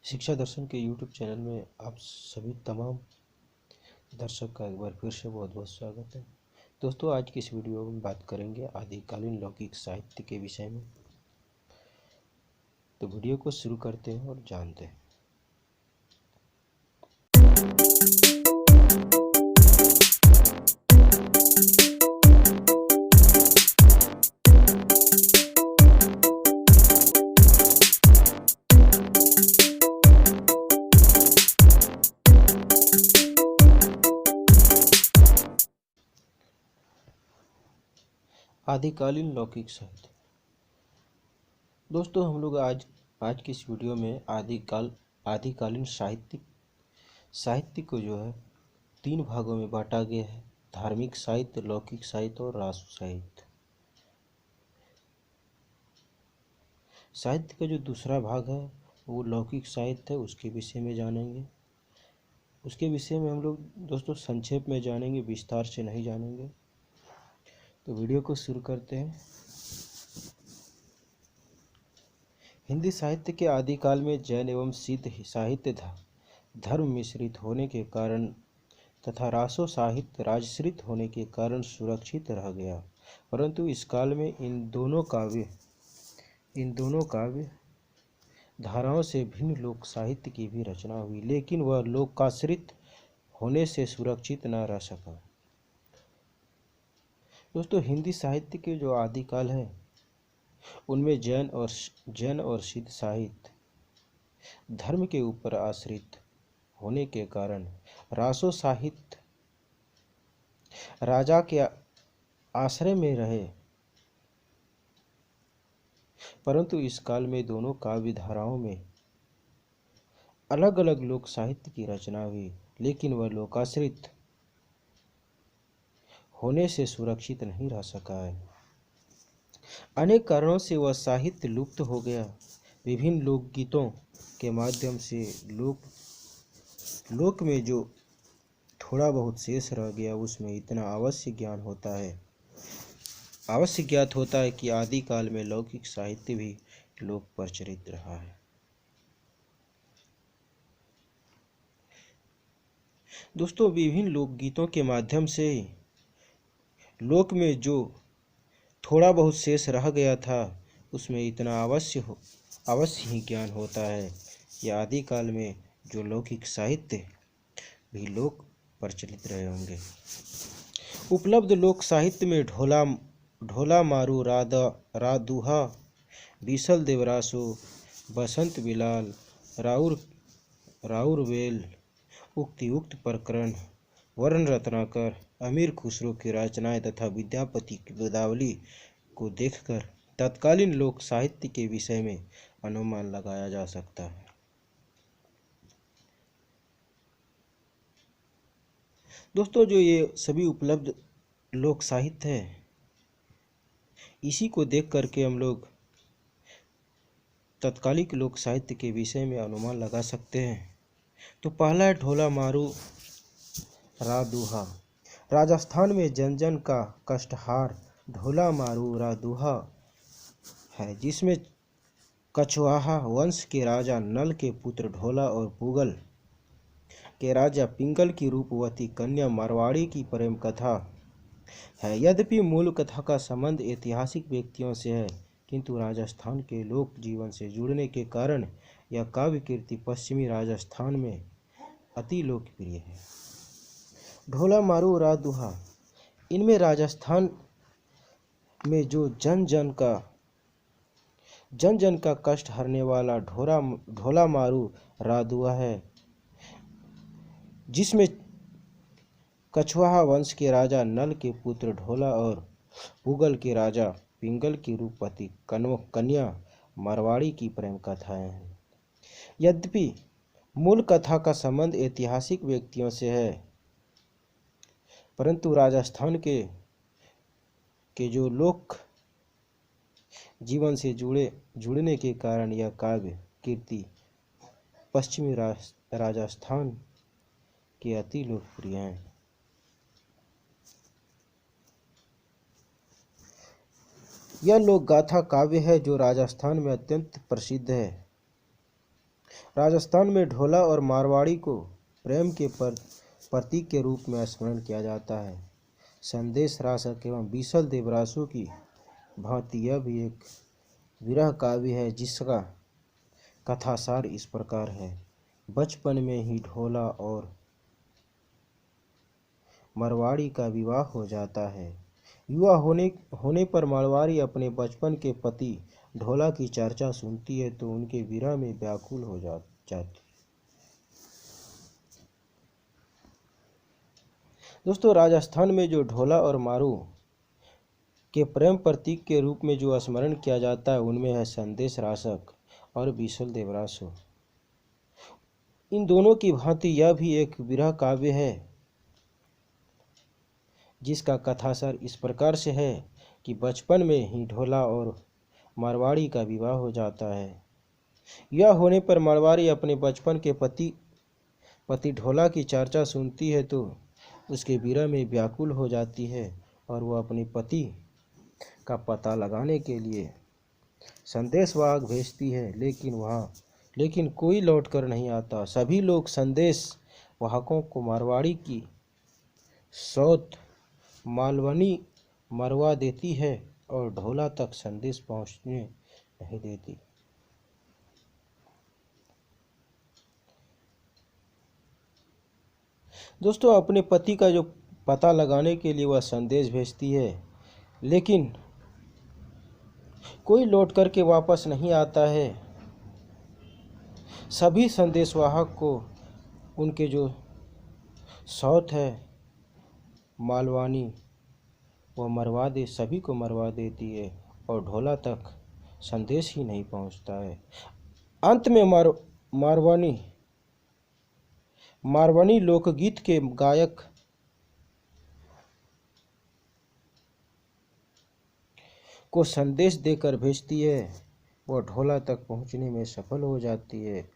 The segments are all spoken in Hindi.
शिक्षा दर्शन के यूट्यूब चैनल में आप सभी तमाम दर्शक का एक बार फिर से बहुत बहुत स्वागत है। दोस्तों, आज की इस वीडियो में बात करेंगे आदिकालीन लौकिक साहित्य के विषय में। तो वीडियो को शुरू करते हैं और जानते हैं। आदिकालीन लौकिक साहित्य। दोस्तों, हम लोग आज की इस वीडियो में आदिकालीन साहित्य को जो है 3 भागों में बांटा गया है: धार्मिक साहित्य, लौकिक साहित्य और रासो साहित्य। साहित्य का जो दूसरा भाग है वो लौकिक साहित्य है, उसके विषय में जानेंगे। उसके विषय में हम लोग दोस्तों संक्षेप में जानेंगे, विस्तार से नहीं जानेंगे। तो वीडियो को शुरू करते हैं। हिंदी साहित्य के आदिकाल में जैन एवं सिद्ध साहित्य धर्म मिश्रित होने के कारण तथा रासो साहित्य राजश्रित होने के कारण सुरक्षित रह गया, परंतु इस काल में इन दोनों काव्य धाराओं से भिन्न लोक साहित्य की भी रचना हुई, लेकिन वह लोकाश्रित होने से सुरक्षित न रह सका। दोस्तों, हिंदी साहित्य के जो आदिकाल है उनमें जैन और सिद्ध साहित्य धर्म के ऊपर आश्रित होने के कारण रासो साहित्य राजा के आश्रय में रहे, परंतु इस काल में दोनों काव्य धाराओं में अलग अलग लोक साहित्य की रचना हुई, लेकिन वह लोकाश्रित होने से सुरक्षित नहीं रह सका है। अनेक कारणों से वह साहित्य लुप्त हो गया। विभिन्न लोकगीतों के माध्यम से लोक में जो थोड़ा बहुत शेष रह गया उसमें इतना अवश्य ज्ञात होता है कि आदिकाल में लौकिक साहित्य भी लोक प्रचलित रहा है। दोस्तों, विभिन्न लोकगीतों के माध्यम से लोक में जो थोड़ा बहुत शेष रह गया था उसमें इतना अवश्य ही ज्ञान होता है कि आदिकाल में जो लौकिक साहित्य भी लोक प्रचलित रहे होंगे। उपलब्ध लोक साहित्य में ढोला मारू रादुहा, बीसल देवरासो, बसंत बिलाल, राउर वेल, उक्त प्रकरण, वर्ण रत्नाकर, अमीर खुसरो की रचनाएं तथा विद्यापति की गिरदावरी को देखकर तत्कालीन लोक साहित्य के विषय में अनुमान लगाया जा सकता है। दोस्तों, जो ये सभी उपलब्ध लोक साहित्य है, इसी को देख करके हम लोग तत्कालिक लोक साहित्य के विषय में अनुमान लगा सकते हैं। तो पहला है ढोला मारू रादुहा। राजस्थान में जन जन का कष्टहार ढोला मारू रादुहा है, जिसमें कछवाहा वंश के राजा नल के पुत्र ढोला और पुगल के राजा पिंगल की रूपवती कन्या मारवाड़ी की प्रेम कथा है। यद्यपि मूल कथा का संबंध ऐतिहासिक व्यक्तियों से है, किंतु राजस्थान के लोक जीवन से जुड़ने के कारण यह काव्य कीर्ति पश्चिमी राजस्थान में अति लोकप्रिय है। ढोला मारू रादुहा, इनमें राजस्थान में जो जन जन का कष्ट हरने वाला ढोला मारू रादुहा है, जिसमें कछवाहा वंश के राजा नल के पुत्र ढोला और पुगल के राजा पिंगल की रूपवती कन्या मारवाड़ी की प्रेम कथाएं हैं। यद्यपि मूल कथा का संबंध ऐतिहासिक व्यक्तियों से है, परंतु राजस्थान के जो लोक जीवन से जुड़ने के कारण यह काव्य कीर्ति पश्चिमी राजस्थान के अति लोकप्रिय हैं। यह लोक गाथा काव्य है जो राजस्थान में अत्यंत प्रसिद्ध है। राजस्थान में ढोला और मारवाड़ी को प्रेम के प्रतीक के रूप में स्मरण किया जाता है। संदेश रासक एवं बीसल देवरासु की भांति यह भी एक विरह काव्य है, जिसका कथासार इस प्रकार है। बचपन में ही ढोला और मारवाड़ी का विवाह हो जाता है। युवा होने पर मारवाड़ी अपने बचपन के पति ढोला की चर्चा सुनती है तो उनके विरह में व्याकुल हो जाती। दोस्तों, राजस्थान में जो ढोला और मारू के प्रेम प्रतीक के रूप में जो स्मरण किया जाता है, उनमें है संदेश रासक और बीसल देवरासु। इन दोनों की भांति यह भी एक विरह काव्य है, जिसका कथासार इस प्रकार से है कि बचपन में ही ढोला और मारवाड़ी का विवाह हो जाता है। यह होने पर मारवाड़ी अपने बचपन के पति ढोला की चर्चा सुनती है तो उसके विरह में व्याकुल हो जाती है और वह अपने पति का पता लगाने के लिए संदेशवाहक भेजती है, लेकिन कोई लौट कर नहीं आता। सभी लोग संदेश वाहकों को मारवाड़ी की सौत मालवनी मरवा देती है और ढोला तक संदेश पहुंचने नहीं देती। दोस्तों, अपने पति का जो पता लगाने के लिए वह संदेश भेजती है, लेकिन कोई लौट कर के वापस नहीं आता है। सभी संदेशवाहक को उनके जो सौत है मालवानी वह सभी को मरवा देती है और ढोला तक संदेश ही नहीं पहुंचता है। अंत में मारवानी लोकगीत के गायक को संदेश देकर भेजती है। वह ढोला तक पहुंचने में सफल हो जाती है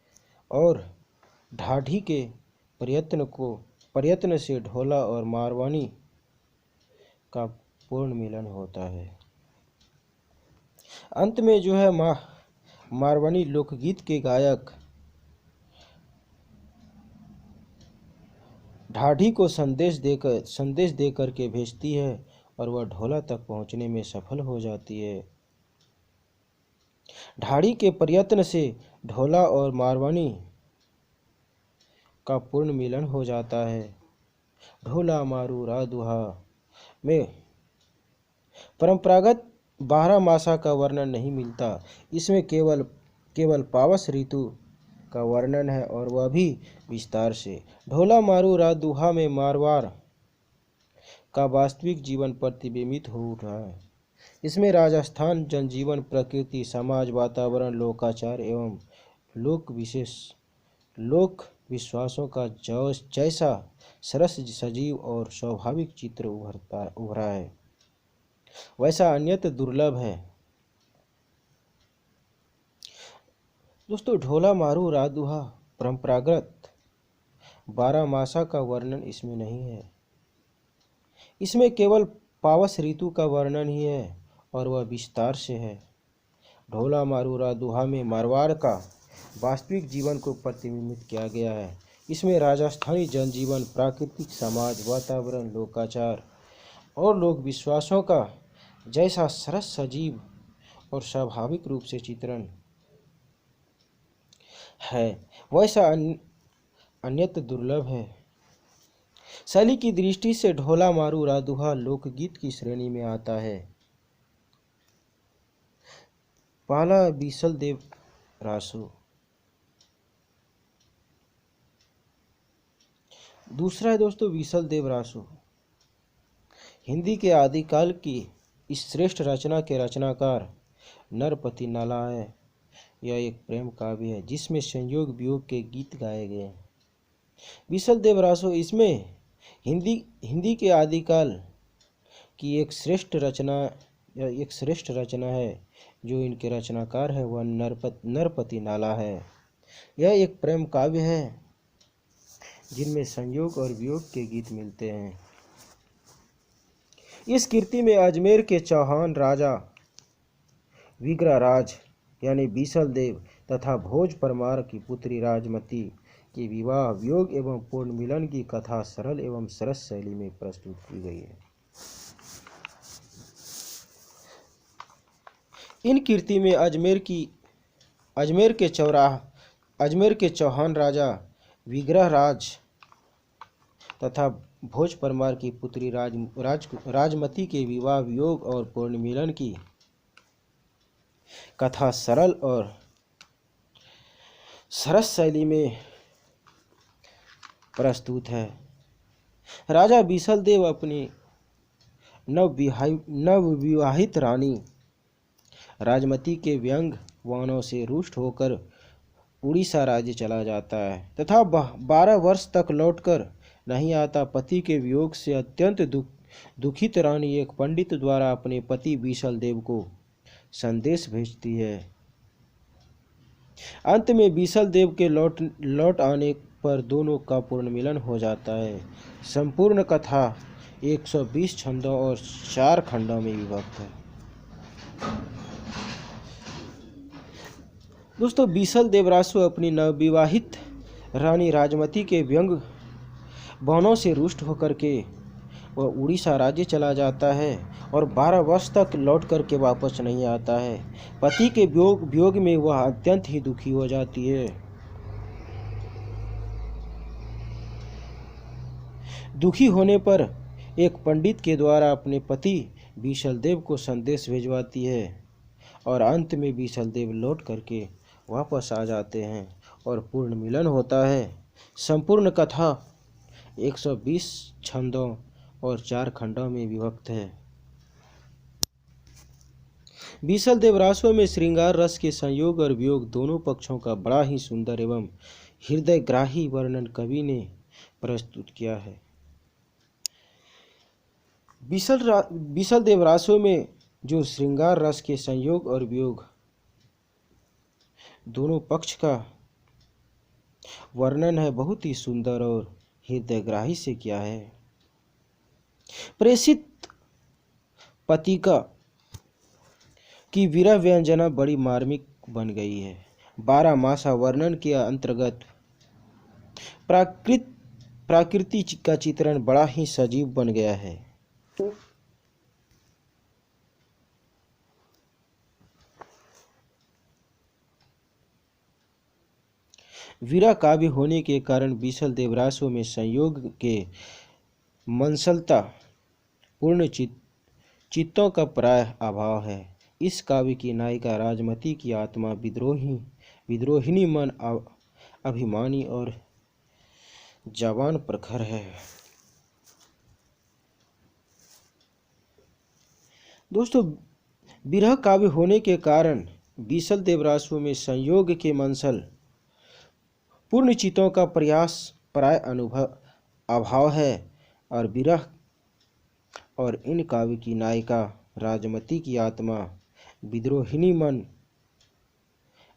और ढाढ़ी के प्रयत्न से ढोला और मारवानी का पूर्ण मिलन होता है। अंत में जो है मारवानी लोकगीत के गायक ढाढ़ी को संदेश देकर के भेजती है और वह ढोला तक पहुंचने में सफल हो जाती है। ढाढ़ी के प्रयत्न से ढोला और मारवानी का पूर्ण मिलन हो जाता है। ढोला मारू रादुहा में परंपरागत 12 मासा का वर्णन नहीं मिलता। इसमें केवल पावस ऋतु का वर्णन है और वह भी विस्तार से। ढोला मारू रादुहा में मारवाड़ का वास्तविक जीवन प्रतिबिंबित हो रहा है। इसमें राजस्थान जनजीवन, प्रकृति, समाज, वातावरण, लोकाचार एवं लोक विश्वासों का जैसा सरस, सजीव और स्वाभाविक चित्र उभरा है, वैसा अन्यत्र दुर्लभ है। दोस्तों, ढोला मारू रादुहा परंपरागत 12 मासा का वर्णन इसमें नहीं है। इसमें केवल पावस ऋतु का वर्णन ही है और वह विस्तार से है। ढोला मारू रादुहा में मारवाड़ का वास्तविक जीवन को प्रतिबिंबित किया गया है। इसमें राजस्थानी जनजीवन, प्राकृतिक, समाज, वातावरण, लोकाचार और लोक विश्वासों का जैसा सरस, सजीव और स्वाभाविक रूप से चित्रण है, वैसा अन्यत्र दुर्लभ है। शैली की दृष्टि से ढोला मारू रादुहा लोकगीत की श्रेणी में आता है। पहला बीसल देवरासु, दूसरा है दोस्तों बीसल देवरासु। हिंदी के आदिकाल की इस श्रेष्ठ रचना के रचनाकार नरपति नाला है। यह एक प्रेम काव्य है जिसमें संयोग वियोग के गीत गाए गए हैं। बीसल देवरासु इसमें हिंदी के आदिकाल की एक श्रेष्ठ रचना है। जो इनके रचनाकार है वह नरपति नाला है। यह एक प्रेम काव्य है जिनमें संयोग और वियोग के गीत मिलते हैं। इस कृति में अजमेर के चौहान राजा विग्रहराज यानी बीसल देव तथा भोज परमार की पुत्री राजमती के विवाह, वियोग एवं पूर्ण मिलन की कथा सरल एवं सरस शैली में प्रस्तुत की गई है। इन कीर्ति में अजमेर के चौहान राजा विग्रहराज तथा भोज परमार की पुत्री राजमती के विवाह, वियोग और पूर्ण मिलन की कथा सरल और सरस शैली में प्रस्तुत है। राजा बीसल देव अपनी नवविवाहित रानी राजमती के व्यंग वानों से रुष्ट होकर उड़ीसा राज्य चला जाता है तथा 12 वर्ष तक लौटकर नहीं आता। पति के वियोग से अत्यंत दुखित रानी एक पंडित द्वारा अपने पति बीसल देव को संदेश भेजती है। अंत में बीसल देव के लौट आने पर दोनों का पूर्ण मिलन हो जाता है। संपूर्ण कथा 120 छंदों और 4 खंडों में विभक्त है। दोस्तों, बीसल देवरासु अपनी नवविवाहित रानी राजमती के व्यंग बाणों से रुष्ट होकर के वह उड़ीसा राज्य चला जाता है और 12 वर्ष तक लौट करके वापस नहीं आता है। पति के वियोग में वह अत्यंत ही दुखी हो जाती है। दुखी होने पर एक पंडित के द्वारा अपने पति बीसल देव को संदेश भिजवाती है और अंत में बीसल देव लौट करके वापस आ जाते हैं और पूर्ण मिलन होता है। संपूर्ण कथा 120 छंदों और 4 खंडों में विभक्त है। बीसल देवरासों में श्रृंगार रस के संयोग और वियोग दोनों पक्षों का बड़ा ही सुंदर एवं हृदयग्राही वर्णन कवि ने प्रस्तुत किया है। बीसल देवरासों में जो श्रृंगार रस के संयोग और वियोग दोनों पक्ष का वर्णन है, बहुत ही सुंदर और हृदयग्राही से किया है। प्रेषित पतिका की विरह व्यंजना बड़ी मार्मिक बन गई है। 12 मासा वर्णन के अंतर्गत प्रकृति का चित्रण बड़ा ही सजीव बन गया है। वीरा काव्य होने के कारण बीसल देवरासों में संयोग के मंसलता पूर्ण चित्तों का प्राय अभाव है। इस काव्य की नायिका राजमती की आत्मा विद्रोहिणी मन, अभिमानी और जवान प्रखर है। दोस्तों, विरह काव्य होने के कारण बीसल देवरासों में संयोग के मंसल पूर्ण चित्तों का प्रयास प्राय अभाव है और विरह और इन काव्य की नायिका राजमती की आत्मा विद्रोहिणी मन,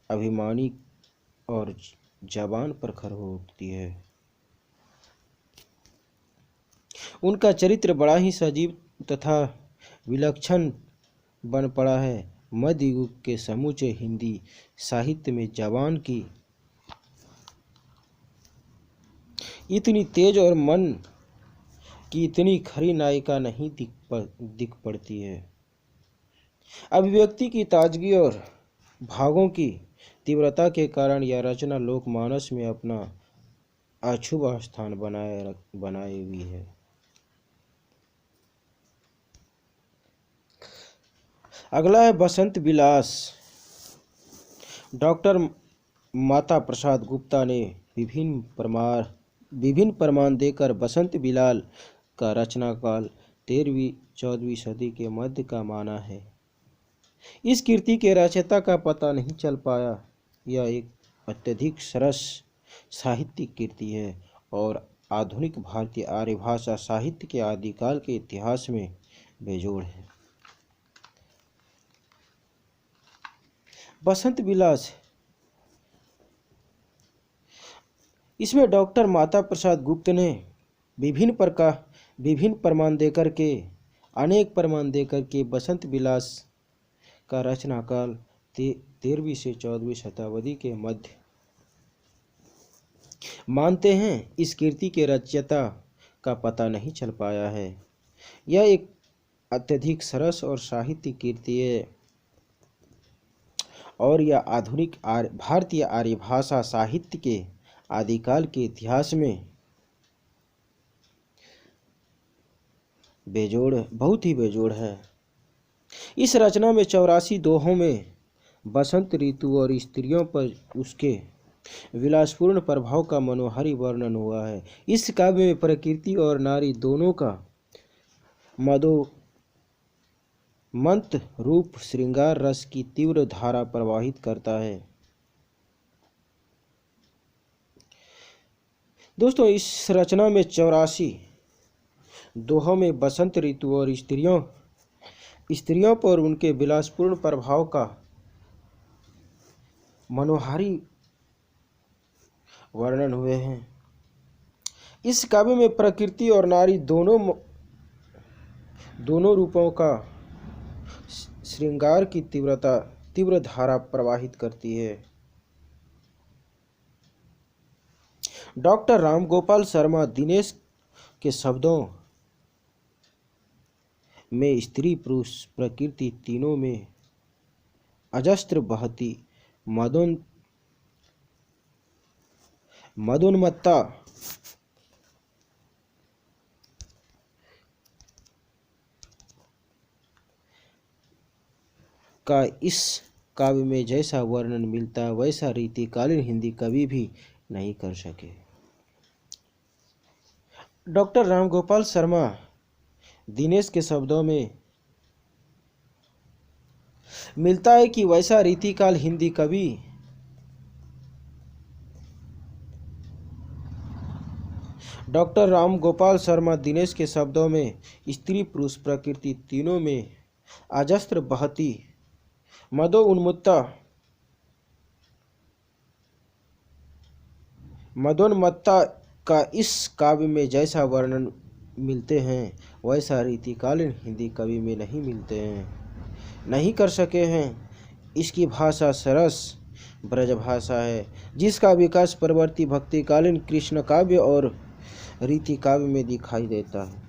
अभिमानी और जवान प्रखर होती है। उनका चरित्र बड़ा ही सजीव तथा विलक्षण बन पड़ा है। मध्य युग के समूचे हिंदी साहित्य में जवान की इतनी तेज और मन की इतनी खरी नायिका नहीं दिख पड़ती है। अभिव्यक्ति की ताजगी और भावों की तीव्रता के कारण यह रचना लोकमानस में अपना अछूत स्थान बनाए हुई है। अगला है बसंत विलास। डॉक्टर माता प्रसाद गुप्ता ने विभिन्न प्रमाण देकर बसंत विलास का रचना काल 13वीं-14वीं सदी के मध्य का माना है। इस कृति के रचयिता का पता नहीं चल पाया। यह एक अत्यधिक सरस साहित्यिक कृति है और आधुनिक भारतीय आर्य भाषा साहित्य के आदिकाल के इतिहास में बेजोड़ है। बसंत विलास, इसमें डॉक्टर माता प्रसाद गुप्त ने विभिन्न प्रमाण देकर के बसंत विलास का रचना काल 13वीं से 14वीं शताब्दी के मध्य मानते हैं। इस कृति के रचयिता का पता नहीं चल पाया है। यह एक अत्यधिक सरस और साहित्य कृति है और यह आधुनिक भारतीय आर्य भाषा साहित्य के आदिकाल के इतिहास में बेजोड़ बहुत ही बेजोड़ है। इस रचना में 84 दोहों में बसंत ऋतु और स्त्रियों पर उसके विलासपूर्ण प्रभाव का मनोहारी वर्णन हुआ है। इस काव्य में प्रकृति और नारी दोनों का मदोमंत रूप श्रृंगार रस की तीव्र धारा प्रवाहित करता है। दोस्तों, इस रचना में 84 दोहों में बसंत ऋतु और स्त्रियों पर उनके विलासपूर्ण प्रभाव का मनोहारी वर्णन हुए हैं। इस काव्य में प्रकृति और नारी दोनों रूपों का श्रृंगार की तीव्र धारा प्रवाहित करती है। डॉक्टर रामगोपाल शर्मा दिनेश के शब्दों में स्त्री पुरुष प्रकृति तीनों में अजस्त्र बहती मदोन्मत्ता का इस काव्य में जैसा वर्णन मिलता है वैसा रीतिकालीन हिंदी कवि भी नहीं कर सके। डॉक्टर रामगोपाल शर्मा दिनेश के शब्दों में मिलता है कि वैसा रीतिकाल हिंदी कवि डॉक्टर रामगोपाल शर्मा दिनेश के शब्दों में स्त्री पुरुष प्रकृति तीनों में अजस्त्र बहती मदोन्मत्ता का इस काव्य में जैसा वर्णन मिलते हैं वैसा रीतिकालीन हिंदी कवि में नहीं मिलते हैं, नहीं कर सके हैं। इसकी भाषा सरस ब्रज भाषा है जिसका विकास परवर्ती भक्तिकालीन कृष्ण काव्य और रीति काव्य में दिखाई देता है।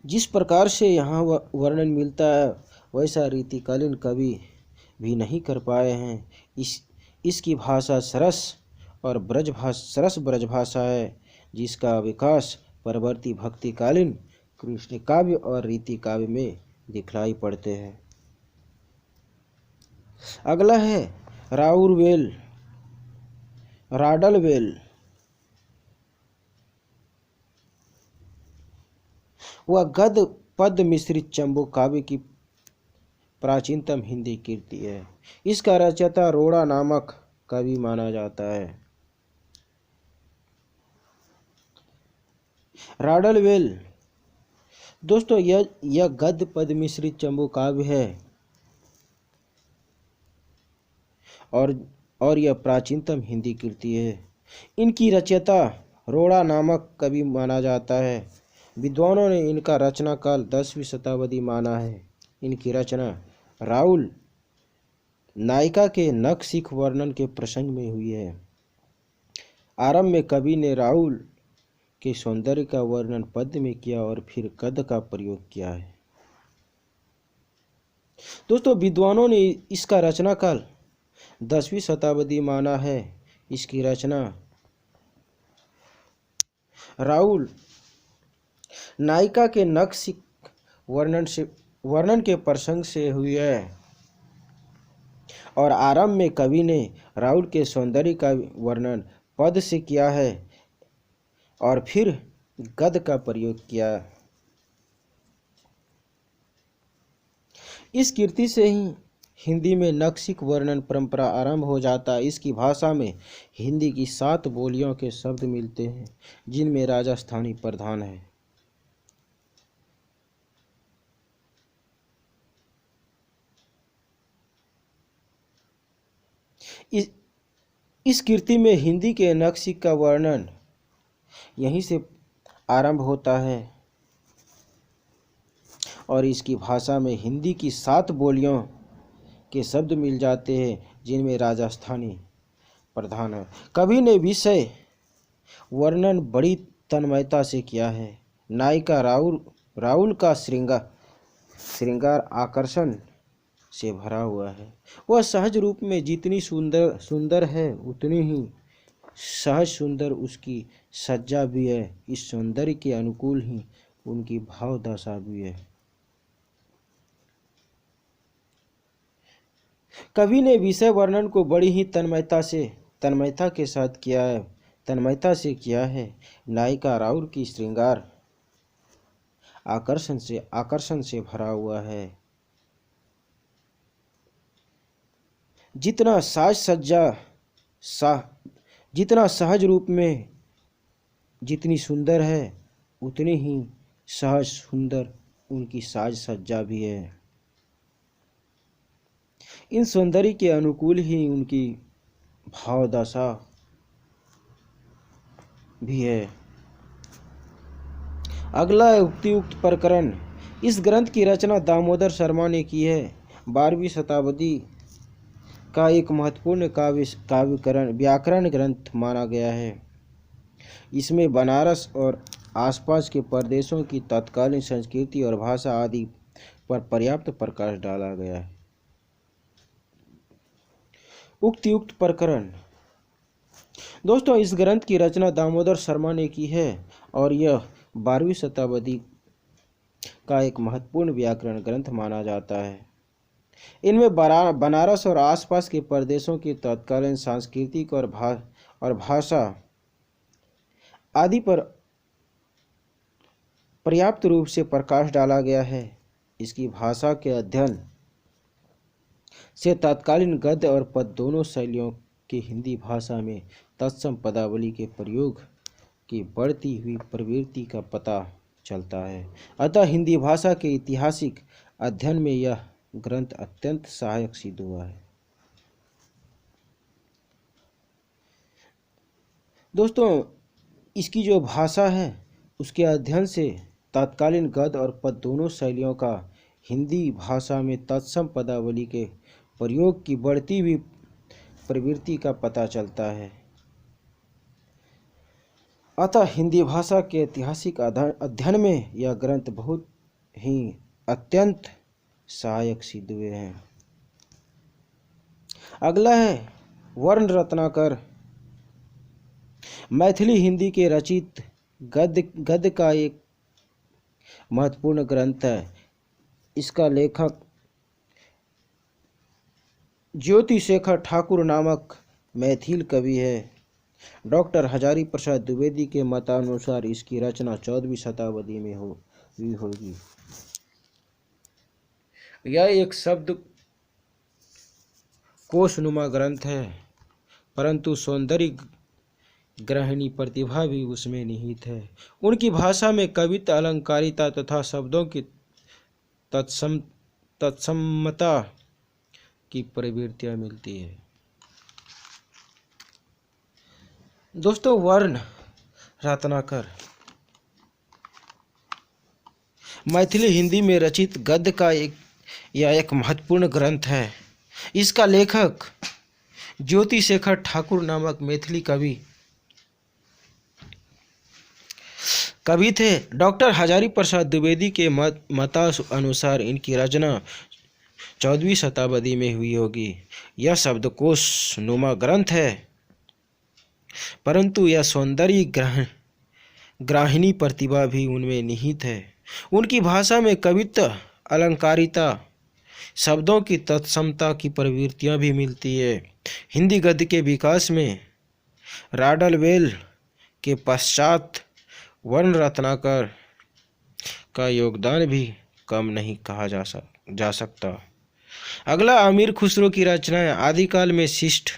जिस प्रकार से यहाँ वर्णन मिलता है वैसा रीतिकालीन कवि भी नहीं कर पाए हैं। इसकी भाषा सरस ब्रज भाषा है जिसका विकास परवर्ती भक्तिकालीन कृष्ण काव्य और रीति काव्य में दिखलाई पड़ते हैं। अगला है राडलवेल। वह गद्य पद्य मिश्रित चंबू काव्य की प्राचीनतम हिंदी कृति है। इसका रचयिता रोड़ा नामक कवि माना जाता है। राडलवेल दोस्तों यह गद्य पद्य मिश्रित चंबू काव्य है और यह प्राचीनतम हिंदी कृति है। इनकी रचयिता रोड़ा नामक कवि माना जाता है। विद्वानों ने इनका रचना काल 10वीं शताब्दी माना है। इनकी रचना राहुल नायिका के नखशिख वर्णन के प्रसंग में हुई है। आरंभ में कवि ने राहुल के सौंदर्य का वर्णन पद्य में किया और फिर गद्य का प्रयोग किया है। दोस्तों, विद्वानों ने इसका रचना काल 10वीं शताब्दी माना है। इसकी रचना राहुल नायिका के नखशिख वर्णन के प्रसंग से हुई है और आरंभ में कवि ने राहुल के सौंदर्य का वर्णन पद से किया है और फिर गद्य का प्रयोग किया। इस कृति से ही हिंदी में नखशिख वर्णन परंपरा आरंभ हो जाता है। इसकी भाषा में हिंदी की 7 बोलियों के शब्द मिलते हैं जिनमें राजस्थानी प्रधान है। इस कृति में हिंदी के नखशिख का वर्णन यहीं से आरंभ होता है। और इसकी भाषा में हिंदी की 7 बोलियों के शब्द मिल जाते हैं, जिनमें राजस्थानी प्रधान है। कवि ने विषय वर्णन बड़ी तन्मयता से किया है। नायिका राहुल का श्रृंगार आकर्षण से भरा हुआ है। वह सहज रूप में जितनी सुंदर है, उतनी ही सहज सुंदर उसकी सज्जा भी है। इस सौंदर्य के अनुकूल ही उनकी भाव दशा भी है। कवि ने विषय वर्णन को बड़ी ही तन्मयता के साथ तन्मयता से किया है। नायिका राहुल की श्रृंगार आकर्षण से भरा हुआ है। जितना सहज रूप में जितनी सुंदर है, उतनी ही सहज सुंदर उनकी साज सज्जा भी है। इन सौंदर्य के अनुकूल ही उनकी भावदशा भी है। अगला है उक्तियुक्त प्रकरण। इस ग्रंथ की रचना दामोदर शर्मा ने की है। 12वीं शताब्दी का एक महत्वपूर्ण व्याकरण ग्रंथ माना गया है। इसमें बनारस और आसपास के प्रदेशों की तत्कालीन संस्कृति और भाषा आदि पर पर्याप्त प्रकाश डाला गया है। उक्तियुक्त प्रकरण। दोस्तों, इस ग्रंथ की रचना दामोदर शर्मा ने की है और यह 12वीं शताब्दी का एक महत्वपूर्ण व्याकरण ग्रंथ माना जाता है। इनमें बनारस और आसपास के प्रदेशों की तत्कालीन सांस्कृतिक और भाषा आदि पर पर्याप्त रूप से प्रकाश डाला गया है। इसकी भाषा के अध्ययन से तत्कालीन गद्य और पद्य दोनों शैलियों की हिंदी भाषा में तत्सम पदावली के प्रयोग की बढ़ती हुई प्रवृत्ति का पता चलता है। अतः हिंदी भाषा के ऐतिहासिक अध्ययन में यह ग्रंथ अत्यंत सहायक सिद्ध हुआ है। दोस्तों, इसकी जो भाषा है उसके अध्ययन से तत्कालीन गद्य और पद्य दोनों शैलियों का हिंदी भाषा में तत्सम पदावली के प्रयोग की बढ़ती हुई प्रवृत्ति का पता चलता है। अतः हिंदी भाषा के ऐतिहासिक अध्ययन में यह ग्रंथ बहुत ही अत्यंत सहायक सिद्ध हुए हैं। अगला है वर्ण रत्नाकर। मैथिली हिंदी के रचित गद्य का एक महत्वपूर्ण ग्रंथ है। इसका लेखक ज्योति शेखर ठाकुर नामक मैथिल कवि है। डॉक्टर हजारी प्रसाद द्विवेदी के मतानुसार इसकी रचना 14वीं शताब्दी में हुई होगी। यह एक शब्द कोशनुमा ग्रंथ है, परंतु सौंदर्य ग्रहणी प्रतिभा भी उसमें निहित है। उनकी भाषा में कविता, अलंकारिता तथा शब्दों की तत्समता की प्रवृत्तियां मिलती है। दोस्तों, वर्ण रत्नाकर मैथिली हिंदी में रचित गद्य का एक महत्वपूर्ण ग्रंथ है। इसका लेखक ज्योति शेखर ठाकुर नामक मैथिली कवि थे। डॉक्टर हजारी प्रसाद द्विवेदी के मतानुसार इनकी रचना 14वीं शताब्दी में हुई होगी। यह शब्दकोश नुमा ग्रंथ है, परंतु यह सौंदर्य ग्राहिणी प्रतिभा भी उनमें निहित है। उनकी भाषा में कविता, अलंकारिता, शब्दों की तत्समता की प्रवृत्तियां भी मिलती है। हिंदी गद्य के विकास में राडलवेल के पश्चात वर्ण रत्नाकर का योगदान भी कम नहीं कहा जा सकता। अगला अमीर खुसरो की रचनाएं। आदिकाल में शिष्ट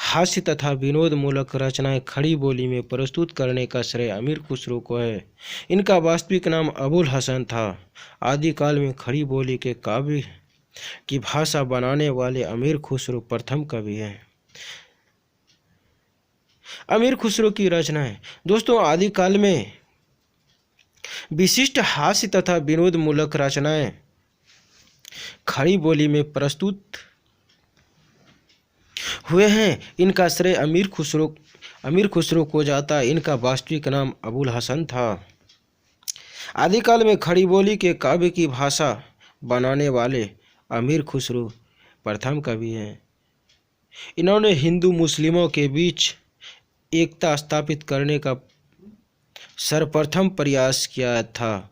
हास्य तथा विनोद मूलक रचनाएं खड़ी बोली में प्रस्तुत करने का श्रेय अमीर खुसरो को है। इनका वास्तविक नाम अबुल हसन था। आदिकाल में खड़ी बोली के काव्य की भाषा बनाने वाले अमीर खुसरो प्रथम कवि हैं। अमीर खुसरो की रचनाएं। दोस्तों, आदिकाल में विशिष्ट हास्य तथा विनोद मूलक रचनाएं खड़ी बोली में प्रस्तुत हुए हैं। इनका श्रेय अमीर खुसरो को जाता है। इनका वास्तविक नाम अबुल हसन था। आदिकाल में खड़ी बोली के काव्य की भाषा बनाने वाले अमीर खुसरो प्रथम कवि हैं। इन्होंने हिंदू मुस्लिमों के बीच एकता स्थापित करने का सर्वप्रथम प्रयास किया था।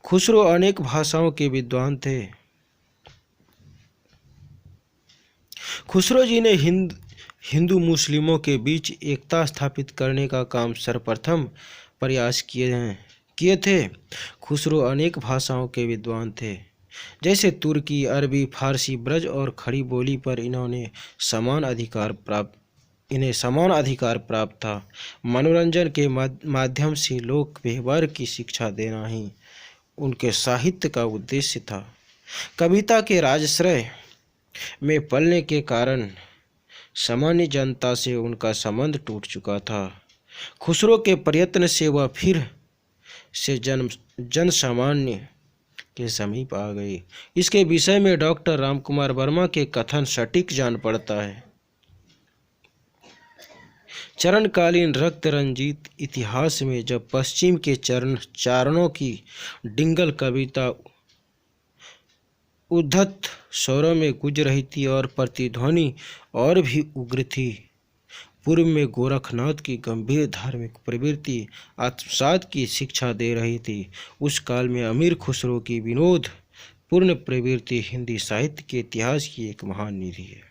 खुसरो अनेक भाषाओं के विद्वान थे। खुसरो जी ने हिंदू मुस्लिमों के बीच एकता स्थापित करने का काम सर्वप्रथम प्रयास किए थे। खुसरो अनेक भाषाओं के विद्वान थे, जैसे तुर्की, अरबी, फारसी, ब्रज और खड़ी बोली पर इन्हें समान अधिकार प्राप्त था। मनोरंजन के माध्यम से लोक व्यवहार की शिक्षा देना ही उनके साहित्य का उद्देश्य था। कविता के राजाश्रय में पलने के कारण सामान्य जनता से उनका संबंध टूट चुका था। खुसरो के प्रयत्न से वह फिर से जन सामान्य के समीप आ गई। इसके विषय में डॉक्टर रामकुमार वर्मा के कथन सटीक जान पड़ता है। चरणकालीन रक्त रंजित इतिहास में जब पश्चिम के चारणों की डिंगल कविता उद्धत स्वरों में गूंज रही थी और प्रतिध्वनि और भी उग्र थी, पूर्व में गोरखनाथ की गंभीर धार्मिक प्रवृत्ति आत्मसात की शिक्षा दे रही थी, उस काल में अमीर खुसरो की विनोद पूर्ण प्रवृत्ति हिंदी साहित्य के इतिहास की एक महान निधि है।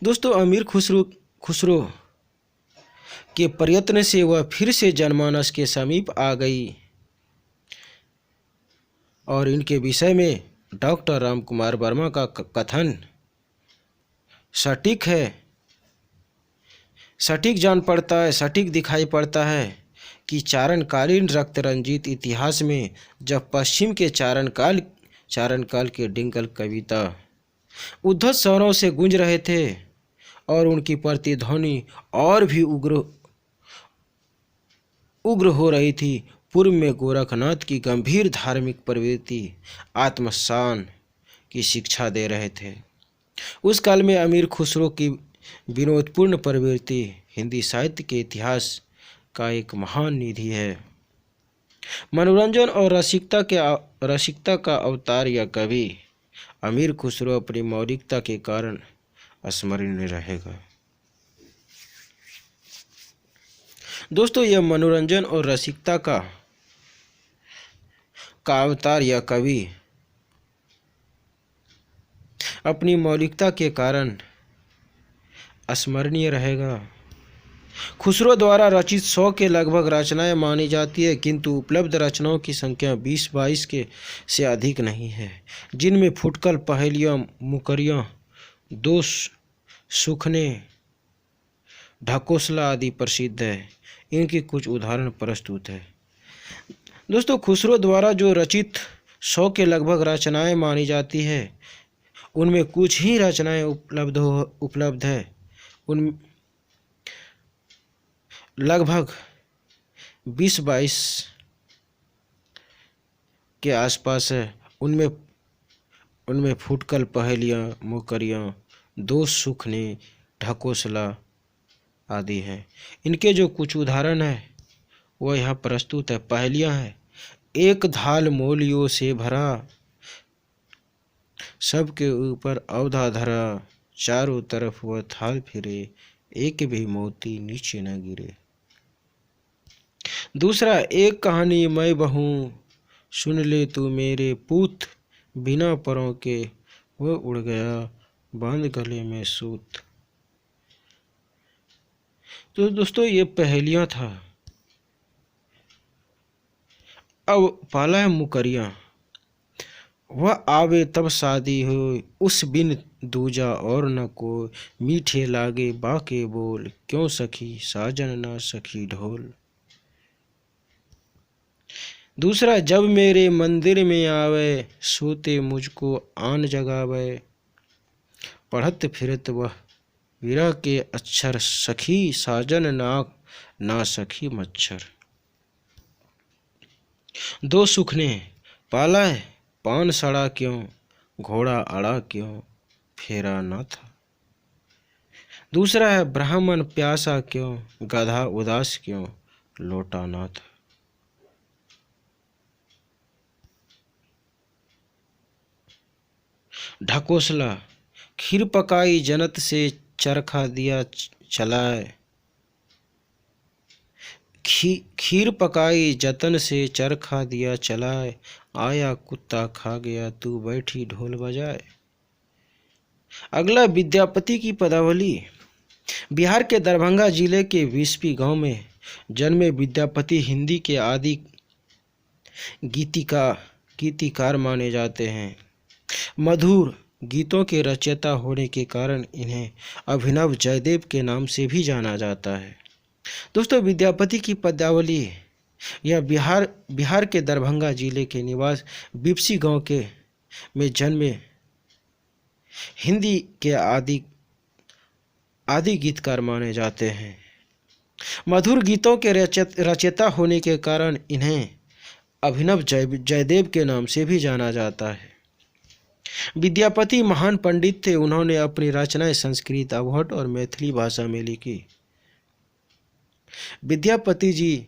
दोस्तों, अमीर खुसरो के प्रयत्न से वह फिर से जनमानस के समीप आ गई और इनके विषय में डॉक्टर रामकुमार वर्मा का कथन सटीक है, सटीक जान पड़ता है, सटीक दिखाई पड़ता है कि चारणकालीन रक्त रंजित इतिहास में जब पश्चिम के चारणकाल के डिंगल कविता उद्धत स्वरों से गूंज रहे थे और उनकी प्रतिध्वनि और भी उग्र हो रही थी, पूर्व में गोरखनाथ की गंभीर धार्मिक प्रवृत्ति आत्मसान की शिक्षा दे रहे थे, उस काल में अमीर खुसरो की विनोदपूर्ण प्रवृत्ति हिंदी साहित्य के इतिहास का एक महान निधि है। मनोरंजन और रसिकता का अवतार या कवि अमीर खुसरो अपनी मौलिकता के कारण स्मरणीय रहेगा। दोस्तों, यह मनोरंजन और रसिकता का अवतार या कवि अपनी मौलिकता के कारण स्मरणीय रहेगा। खुसरो द्वारा रचित 100 के लगभग रचनाएं मानी जाती है, किंतु उपलब्ध रचनाओं की संख्या 20-22 के से अधिक नहीं है, जिनमें फुटकल, पहेलियाँ, मुकरियाँ, दो सुखने, ढकोसला आदि प्रसिद्ध है। इनकी कुछ उदाहरण प्रस्तुत है। दोस्तों, खुसरो द्वारा जो रचित 100 के लगभग रचनाएं मानी जाती है, उनमें कुछ ही रचनाएं उपलब्ध है। उन लगभग 20-22 के आसपास है। उनमें फुटकल, पहेलियाँ, मुकरियाँ, दो सुखने, ढकोसला आदि हैं। इनके जो कुछ उदाहरण हैं वह यहाँ प्रस्तुत है। पहेलियाँ हैं: एक धाल मोलियों से भरा, सबके ऊपर औधा धरा, चारों तरफ वह थाल फिरे, एक भी मोती नीचे न गिरे। दूसरा, एक कहानी मैं बहूँ, सुन ले तू मेरे पूत, बिना परों के वह उड़ गया, बांध गले में सूत। तो दोस्तों, ये पहेलियाँ था। अब पहला है मुकरियाँ। वह आवे तब शादी हो, उस बिन दूजा और न कोई, मीठे लागे बाके बोल, क्यों सखी साजन ना सखी ढोल। दूसरा, जब मेरे मंदिर में आवे, सोते मुझको आन जगावे, पढ़त फिरत वह विरह के अक्षर, सखी साजन ना सखी मच्छर। दो सुख ने पाला है, पान सड़ा क्यों, घोड़ा अड़ा क्यों, फेरा न था। दूसरा है ब्राह्मण प्यासा क्यों, गधा उदास क्यों, लौटा न था। ढकोसला खीर पकाई जनत से चरखा दिया चलाए, खीर पकाई जतन से चरखा दिया चलाए, आया कुत्ता खा गया तू बैठी ढोल बजाए। अगला विद्यापति की पदावली। बिहार के दरभंगा जिले के विस्पी गांव में जन्मे विद्यापति हिंदी के आदि गीतिकार माने जाते हैं। मधुर गीतों के रचयिता होने के कारण इन्हें अभिनव जयदेव के नाम से भी जाना जाता है। दोस्तों, विद्यापति की पदावली यह बिहार के दरभंगा जिले के निवास बिस्पी गांव में जन्मे हिंदी के आदि गीतकार माने जाते हैं। मधुर गीतों के रचयिता होने के कारण इन्हें अभिनव जयदेव के नाम से भी जाना जाता है। विद्यापति महान पंडित थे। उन्होंने अपनी रचनाएं संस्कृत, अवहट और मैथिली भाषा में लिखी। विद्यापति जी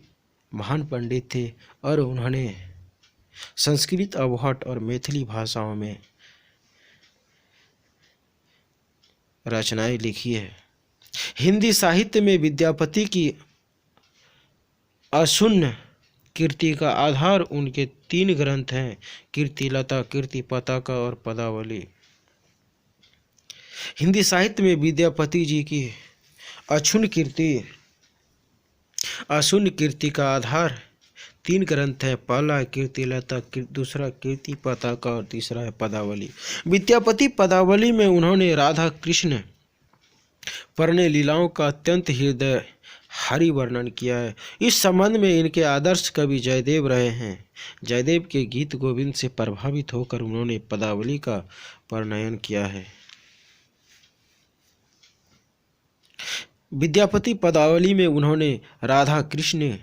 महान पंडित थे और उन्होंने संस्कृत, अवहट और मैथिली भाषाओं में रचनाएं लिखी है। हिंदी साहित्य में विद्यापति की अशून्य कीर्ति का आधार उनके 3 ग्रंथ हैं, कीर्तिलता, कीर्ति पताका और पदावली। हिंदी साहित्य में विद्यापति जी की अशून्य कीर्ति का आधार 3 ग्रंथ हैं। पहला है कीर्तिलता, दूसरा कीर्ति पताका और तीसरा है पदावली। विद्यापति पदावली में उन्होंने राधा कृष्ण परने लीलाओं का अत्यंत हृदयहारी वर्णन किया है। इस संबंध में इनके आदर्श कवि जयदेव रहे हैं। जयदेव के गीत गोविंद से प्रभावित होकर उन्होंने पदावली का प्रणयन किया है। विद्यापति पदावली में उन्होंने राधा कृष्ण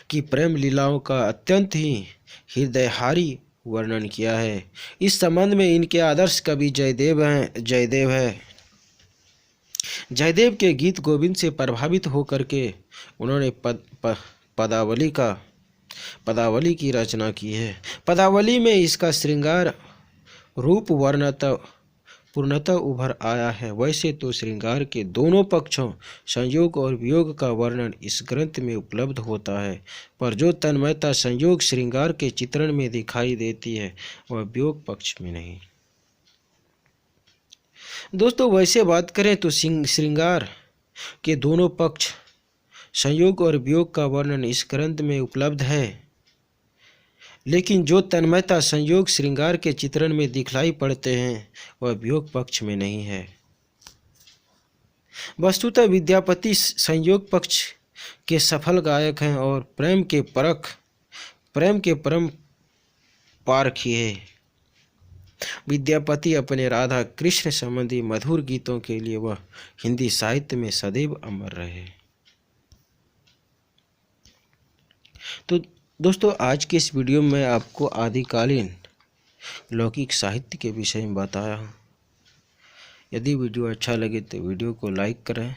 की प्रेम लीलाओं का अत्यंत ही हृदयहारी वर्णन किया है। इस संबंध में इनके आदर्श कवि जयदेव है। जयदेव के गीत गोविंद से प्रभावित होकर के उन्होंने पदावली की रचना की है। पदावली में इसका श्रृंगार रूप पूर्णतः उभर आया है। वैसे तो श्रृंगार के दोनों पक्षों संयोग और वियोग का वर्णन इस ग्रंथ में उपलब्ध होता है, पर जो तन्मयता संयोग श्रृंगार के चित्रण में दिखाई देती है वह वियोग पक्ष में नहीं। दोस्तों, वैसे बात करें तो श्रृंगार के दोनों पक्ष संयोग और वियोग का वर्णन इस ग्रंथ में उपलब्ध है, लेकिन जो तन्मयता संयोग श्रृंगार के चित्रण में दिखलाई पड़ते हैं वह वियोग पक्ष में नहीं है। वस्तुतः विद्यापति संयोग पक्ष के सफल गायक हैं और प्रेम के परम पारखी है। विद्यापति अपने राधा कृष्ण संबंधी मधुर गीतों के लिए वह हिंदी साहित्य में सदैव अमर रहे। तो दोस्तों, आज के इस वीडियो में आपको आदिकालीन लौकिक साहित्य के विषय में बताया हूँ। यदि वीडियो अच्छा लगे तो वीडियो को लाइक करें।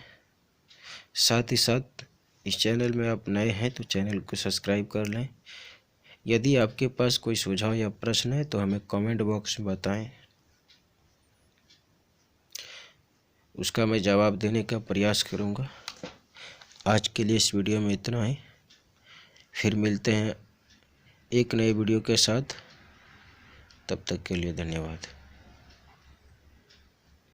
साथ ही साथ इस चैनल में आप नए हैं तो चैनल को सब्सक्राइब कर लें। यदि आपके पास कोई सुझाव या प्रश्न है तो हमें कमेंट बॉक्स में बताएं, उसका मैं जवाब देने का प्रयास करूंगा। आज के लिए इस वीडियो में इतना ही। फिर मिलते हैं एक नए वीडियो के साथ। तब तक के लिए धन्यवाद।